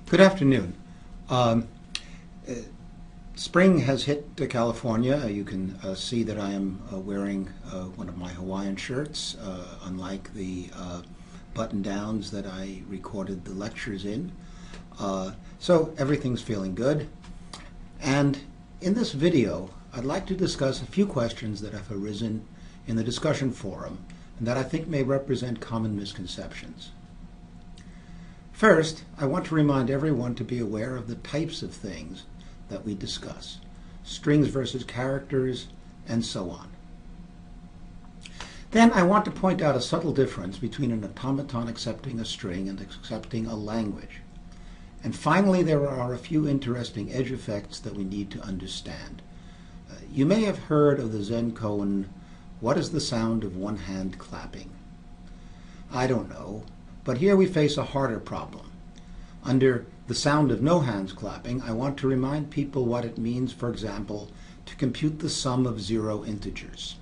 Good afternoon. Um, uh, Spring has hit California. You can see that I am wearing one of my Hawaiian shirts, unlike the button-downs that I recorded the lectures in. So everything's feeling good. And in this video, I'd like to discuss a few questions that have arisen in the discussion forum and that I think may represent common misconceptions. First, I want to remind everyone to be aware of the types of things that we discuss: strings versus characters, and so on. Then I want to point out a subtle difference between an automaton accepting a string and accepting a language. And finally, there are a few interesting edge effects that we need to understand. You may have heard of the Zen koan, "What is the sound of one hand clapping?" I don't know. But here we face a harder problem. Under the sound of no hands clapping, I want to remind people what it means, for example, to compute the sum of zero integers.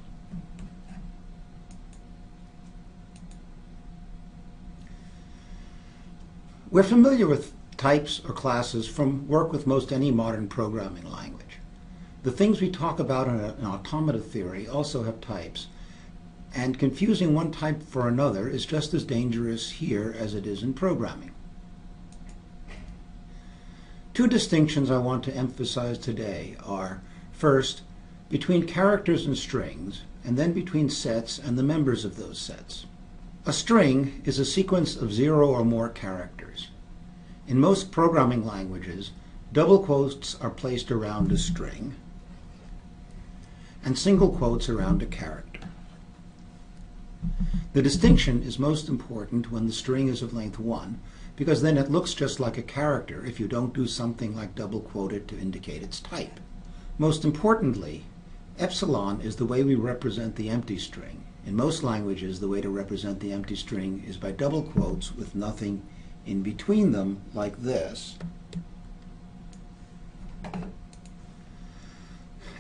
We're familiar with types or classes from work with most any modern programming language. The things we talk about in automata theory also have types, and confusing one type for another is just as dangerous here as it is in programming. Two distinctions I want to emphasize today are, first, between characters and strings, and then between sets and the members of those sets. A string is a sequence of 0 or more characters. In most programming languages, double quotes are placed around a string, and single quotes around a character. The distinction is most important when the string is of length 1, because then it looks just like a character if you don't do something like double quote it to indicate its type. Most importantly, epsilon is the way we represent the empty string. In most languages, the way to represent the empty string is by double quotes with nothing in between them, like this.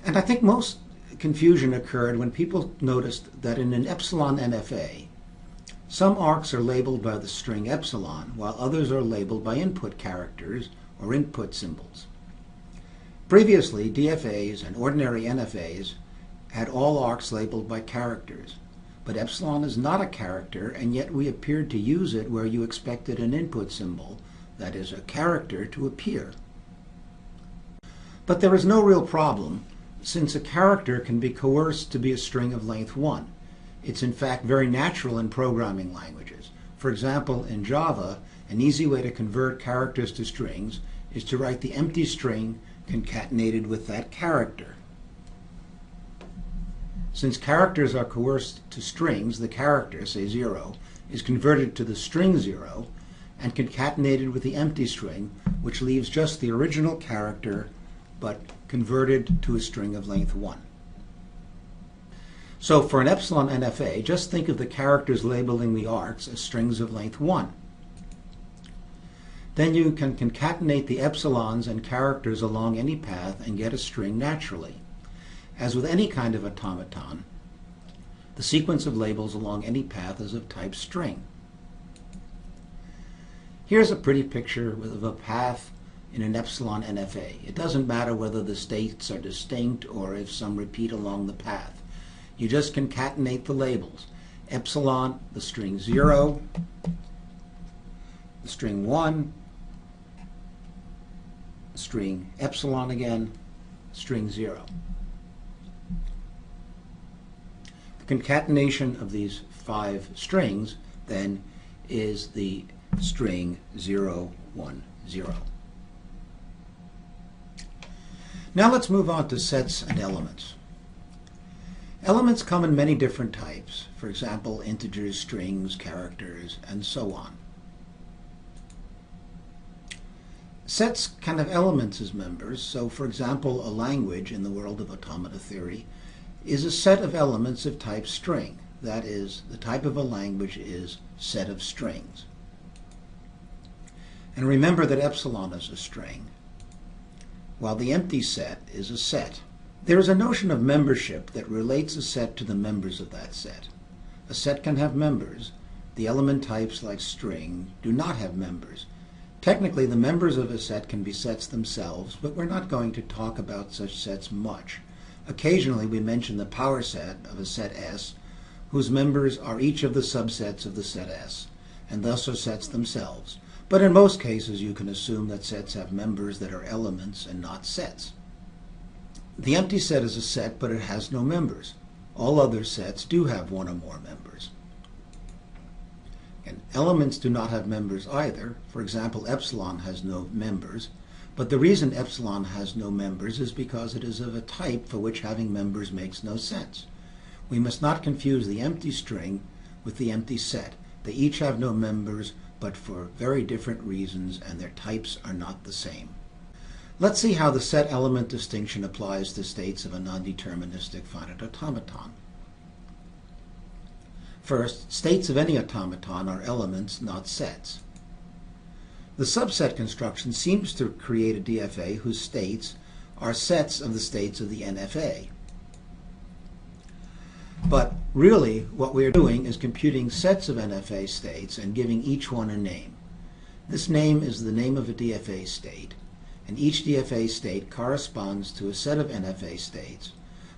And I think most confusion occurred when people noticed that in an epsilon NFA, some arcs are labeled by the string epsilon, while others are labeled by input characters or input symbols. Previously, DFAs and ordinary NFAs had all arcs labeled by characters, but epsilon is not a character, and yet we appeared to use it where you expected an input symbol, that is, a character, to appear. But there is no real problem, since a character can be coerced to be a string of length 1. It's in fact very natural in programming languages. For example, in Java, an easy way to convert characters to strings is to write the empty string concatenated with that character. Since characters are coerced to strings, the character, say 0, is converted to the string 0 and concatenated with the empty string, which leaves just the original character but converted to a string of length 1. So for an epsilon NFA, just think of the characters labeling the arcs as strings of length 1. Then you can concatenate the epsilons and characters along any path and get a string naturally. As with any kind of automaton, the sequence of labels along any path is of type string. Here's a pretty picture of a path in an epsilon NFA. It doesn't matter whether the states are distinct or if some repeat along the path. You just concatenate the labels. Epsilon, the string 0, the string 1, the string epsilon again, string 0. The concatenation of these 5 strings then is the string 0, 1, 0. Now let's move on to sets and elements. Elements come in many different types, for example, integers, strings, characters, and so on. Sets can have elements as members, so for example, a language in the world of automata theory is a set of elements of type string. That is, the type of a language is set of strings. And remember that epsilon is a string, while the empty set is a set. There is a notion of membership that relates a set to the members of that set. A set can have members. The element types like string do not have members. Technically, the members of a set can be sets themselves, but we're not going to talk about such sets much. Occasionally, we mention the power set of a set S, whose members are each of the subsets of the set S, and thus are sets themselves. But in most cases, you can assume that sets have members that are elements and not sets. The empty set is a set, but it has no members. All other sets do have one or more members. And elements do not have members either. For example, epsilon has no members, but the reason epsilon has no members is because it is of a type for which having members makes no sense. We must not confuse the empty string with the empty set. They each have no members, but for very different reasons, and their types are not the same. Let's see how the set-element distinction applies to states of a non-deterministic finite automaton. First, states of any automaton are elements, not sets. The subset construction seems to create a DFA whose states are sets of the states of the NFA. But really, what we are doing is computing sets of NFA states and giving each one a name. This name is the name of a DFA state, and each DFA state corresponds to a set of NFA states,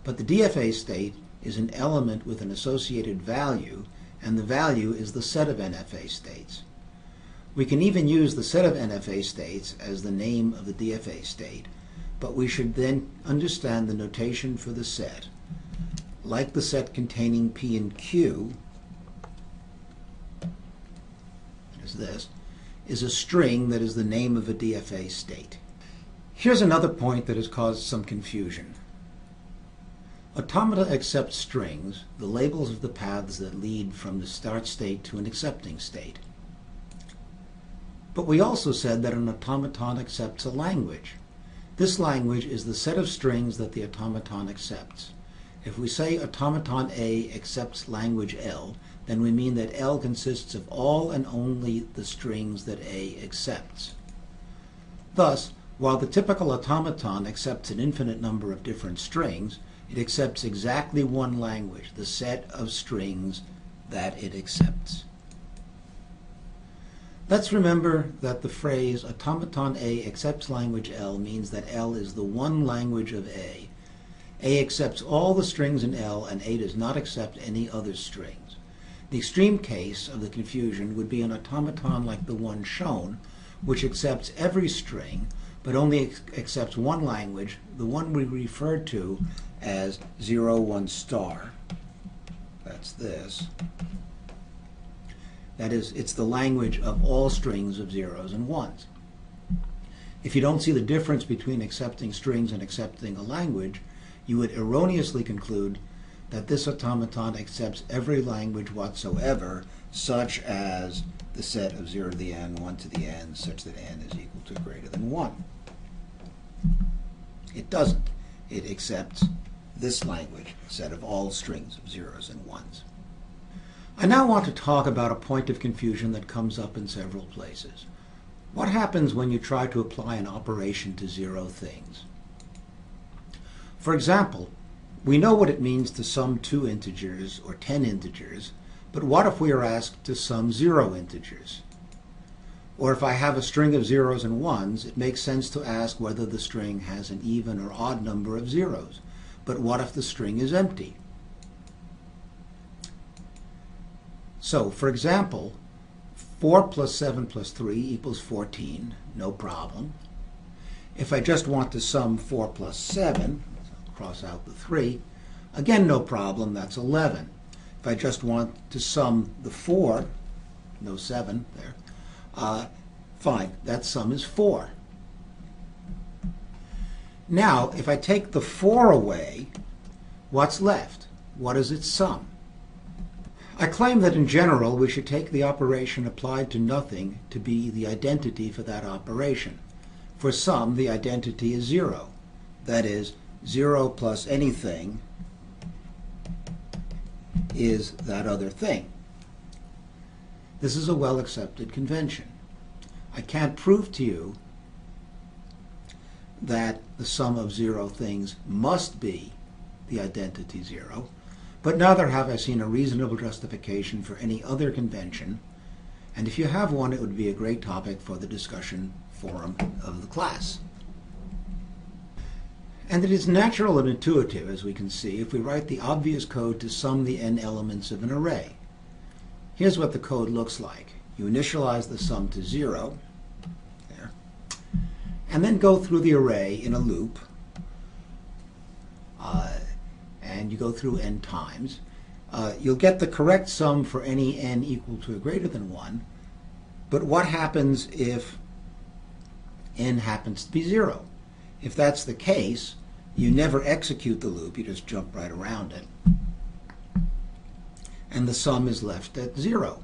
but the DFA state is an element with an associated value, and the value is the set of NFA states. We can even use the set of NFA states as the name of the DFA state, but we should then understand the notation for the set. Like the set containing P and Q, this, is a string that is the name of a DFA state. Here's another point that has caused some confusion. Automata accept strings, the labels of the paths that lead from the start state to an accepting state. But we also said that an automaton accepts a language. This language is the set of strings that the automaton accepts. If we say automaton A accepts language L, then we mean that L consists of all and only the strings that A accepts. Thus, while the typical automaton accepts an infinite number of different strings, it accepts exactly one language, the set of strings that it accepts. Let's remember that the phrase automaton A accepts language L means that L is the one language of A. A accepts all the strings in L, and A does not accept any other strings. The extreme case of the confusion would be an automaton like the one shown, which accepts every string, but only accepts one language, the one we refer to as 0, 1 star. That's this. That is, it's the language of all strings of zeros and ones. If you don't see the difference between accepting strings and accepting a language, you would erroneously conclude that this automaton accepts every language whatsoever, such as the set of 0 to the n, 1 to the n, such that n is equal to greater than 1. It doesn't. It accepts this language, set of all strings of zeros and ones. I now want to talk about a point of confusion that comes up in several places. What happens when you try to apply an operation to zero things? For example, we know what it means to sum 2 integers or 10 integers, but what if we are asked to sum 0 integers? Or if I have a string of zeros and ones, it makes sense to ask whether the string has an even or odd number of zeros. But what if the string is empty? So, for example, 4 plus 7 plus 3 equals 14, no problem. If I just want to sum 4 plus 7, cross out the 3, again no problem, that's 11. If I just want to sum the 4, no 7 there, fine, that sum is 4. Now, if I take the 4 away, what's left? What is its sum? I claim that in general we should take the operation applied to nothing to be the identity for that operation. For some, the identity is 0. That is, 0 plus anything is that other thing. This is a well-accepted convention. I can't prove to you that the sum of 0 things must be the identity 0, but neither have I seen a reasonable justification for any other convention, And if you have one, it would be a great topic for the discussion forum of the class. And it is natural and intuitive, as we can see, if we write the obvious code to sum the n elements of an array. Here's what the code looks like. You initialize the sum to 0, there, and then go through the array in a loop, and you go through n times. You'll get the correct sum for any n equal to or greater than 1, but what happens if n happens to be 0? If that's the case, you never execute the loop, you just jump right around it, and the sum is left at 0.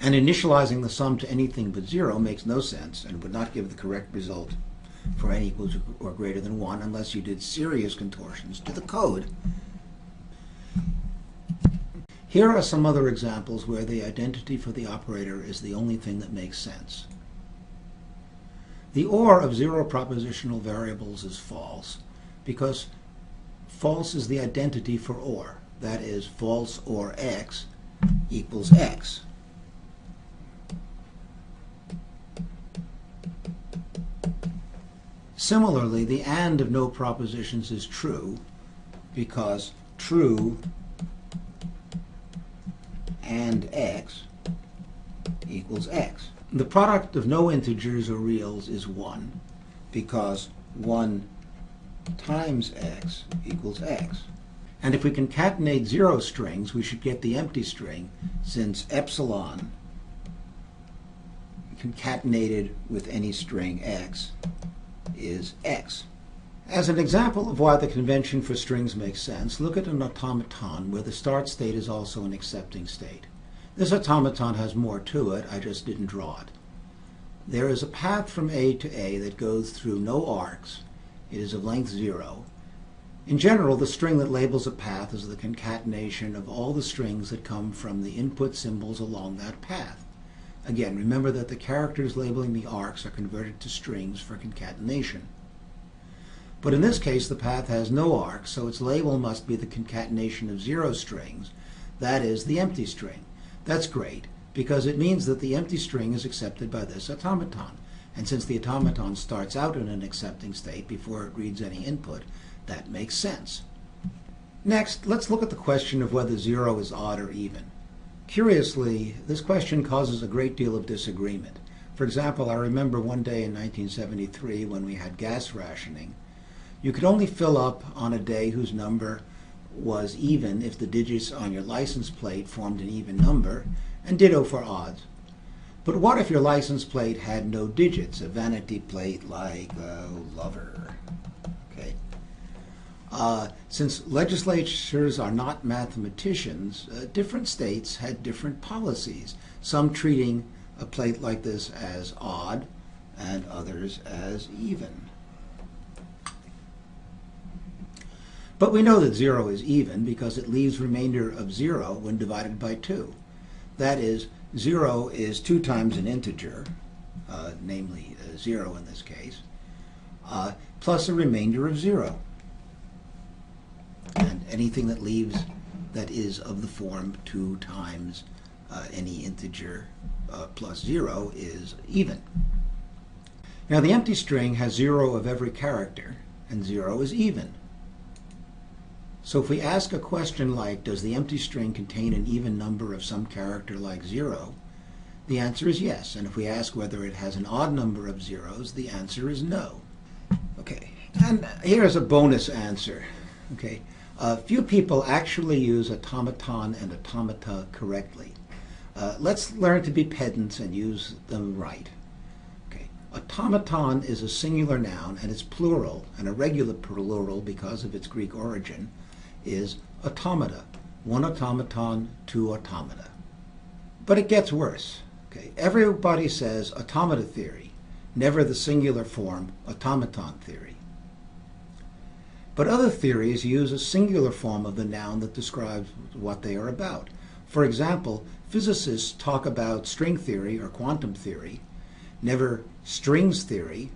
And initializing the sum to anything but 0 makes no sense and would not give the correct result for n equal to or greater than 1 unless you did serious contortions to the code. Here are some other examples where the identity for the operator is the only thing that makes sense. The OR of zero propositional variables is false because false is the identity for OR. That is, false OR x equals x. Similarly, the AND of no propositions is true because true AND x equals x. The product of no integers or reals is 1 because 1 times x equals x. And if we concatenate 0 strings, we should get the empty string, since epsilon concatenated with any string x is x. As an example of why the convention for strings makes sense, look at an automaton where the start state is also an accepting state. This automaton has more to it, I just didn't draw it. There is a path from A to A that goes through no arcs. It is of length 0. In general, the string that labels a path is the concatenation of all the strings that come from the input symbols along that path. Again, remember that the characters labeling the arcs are converted to strings for concatenation. But in this case, the path has no arcs, so its label must be the concatenation of 0 strings, that is, the empty string. That's great, because it means that the empty string is accepted by this automaton. And since the automaton starts out in an accepting state before it reads any input, that makes sense. Next, let's look at the question of whether 0 is odd or even. Curiously, this question causes a great deal of disagreement. For example, I remember one day in 1973 when we had gas rationing. You could only fill up on a day whose number was even if the digits on your license plate formed an even number, and ditto for odds. But what if your license plate had no digits, a vanity plate like lover? Okay. Since legislatures are not mathematicians, different states had different policies, some treating a plate like this as odd and others as even. But we know that 0 is even because it leaves remainder of 0 when divided by 2. That is, 0 is 2 times an integer, namely 0 in this case, plus a remainder of 0. And anything that leaves that is of the form 2 times any integer plus 0 is even. Now the empty string has 0 of every character, and 0 is even. So if we ask a question like, does the empty string contain an even number of some character like 0, the answer is yes. And if we ask whether it has an odd number of zeros, the answer is no. Okay, and here's a bonus answer. Okay, few people actually use automaton and automata correctly. Let's learn to be pedants and use them right. Okay, automaton is a singular noun and it's plural, and a regular plural because of its Greek origin is automata. One automaton, 2 automata. But it gets worse. Okay, everybody says automata theory, never the singular form automaton theory. But other theories use a singular form of the noun that describes what they are about. For example, physicists talk about string theory or quantum theory, never strings theory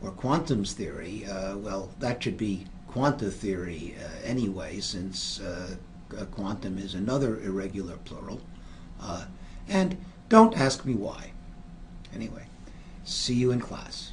or quantums theory. Well, that should be quanta theory anyway, since quantum is another irregular plural. And Don't ask me why. Anyway, see you in class.